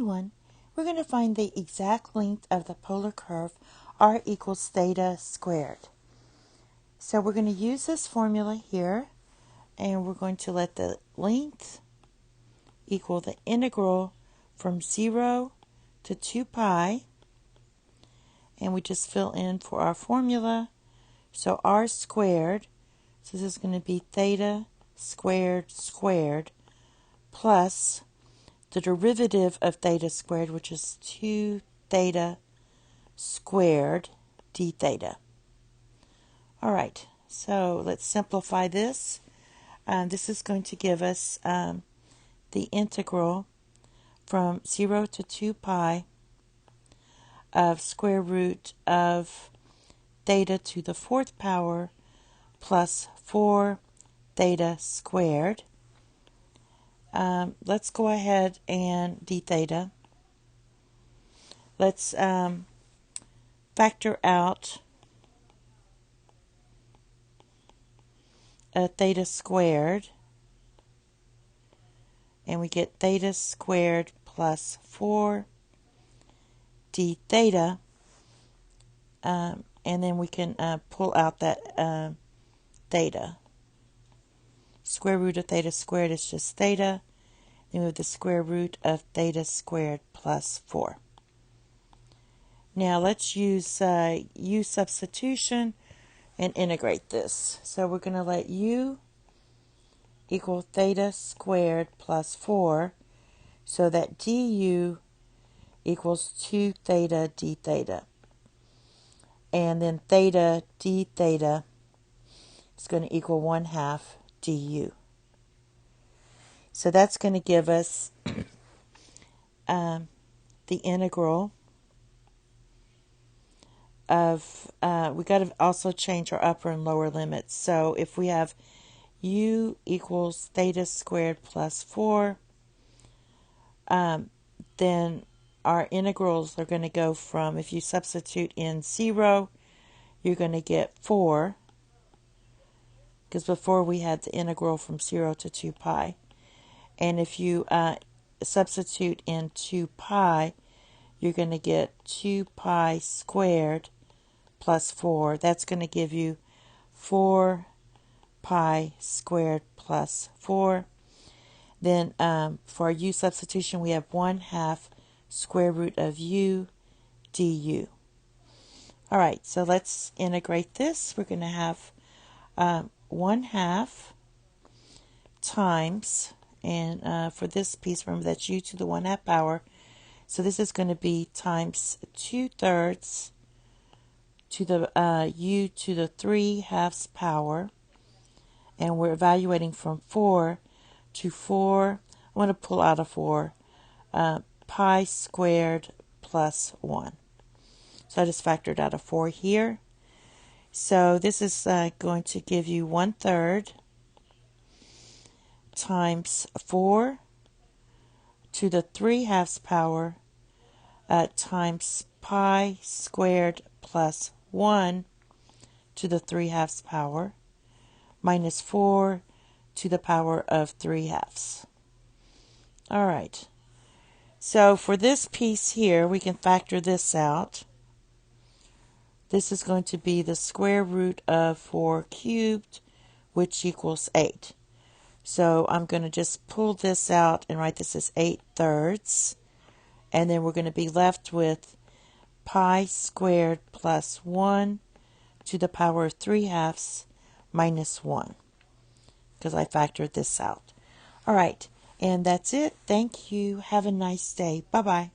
everyone. We're going to find the exact length of the polar curve r equals theta squared. So we're going to use this formula here, and we're going to let the length equal the integral from 0 to 2 pi, and we just fill in for our formula. So r squared, so this is going to be theta squared squared plus the derivative of theta squared, which is 2 theta squared d theta. All right, so let's simplify this. This is going to give us the integral from 0 to 2 pi of square root of theta to the 4th power plus 4 theta squared. Let's go ahead and d theta. Let's factor out theta squared, and we get theta squared plus 4 d theta, and then we can pull out that theta. Square root of theta squared is just theta. Then we have the square root of theta squared plus 4. Now let's use u substitution and integrate this. So we're going to let u equal theta squared plus 4, so that du equals 2 theta d theta. And then theta d theta is going to equal 1/2 du. So that's going to give us the integral of, we got to also change our upper and lower limits. So if we have u equals theta squared plus 4, then our integrals are going to go from, if you substitute in 0, you're going to get 4, because before we had the integral from 0 to 2 pi. And if you substitute in 2 pi, you're going to get 2 pi squared plus 4. That's going to give you 4 pi squared plus 4. Then for our u substitution, we have 1/2 square root of u du. All right, so let's integrate this. We're going to have 1/2 times, and for this piece, remember that's u to the 1/2 power. So this is going to be times 2/3 to the u to the 3/2 power. And we're evaluating from 4 to 4. I want to pull out a 4. Pi squared plus 1. So I just factored out a 4 here. So this is going to give you 1/3 times 4 to the 3/2 power times pi squared plus 1 to the 3/2 power minus 4 to the power of 3/2. All right. So for this piece here, we can factor this out. This is going to be the square root of 4 cubed, which equals 8. So I'm going to just pull this out and write this as 8/3. And then we're going to be left with pi squared plus 1 to the power of 3/2 minus 1, because I factored this out. All right, and that's it. Thank you. Have a nice day. Bye-bye.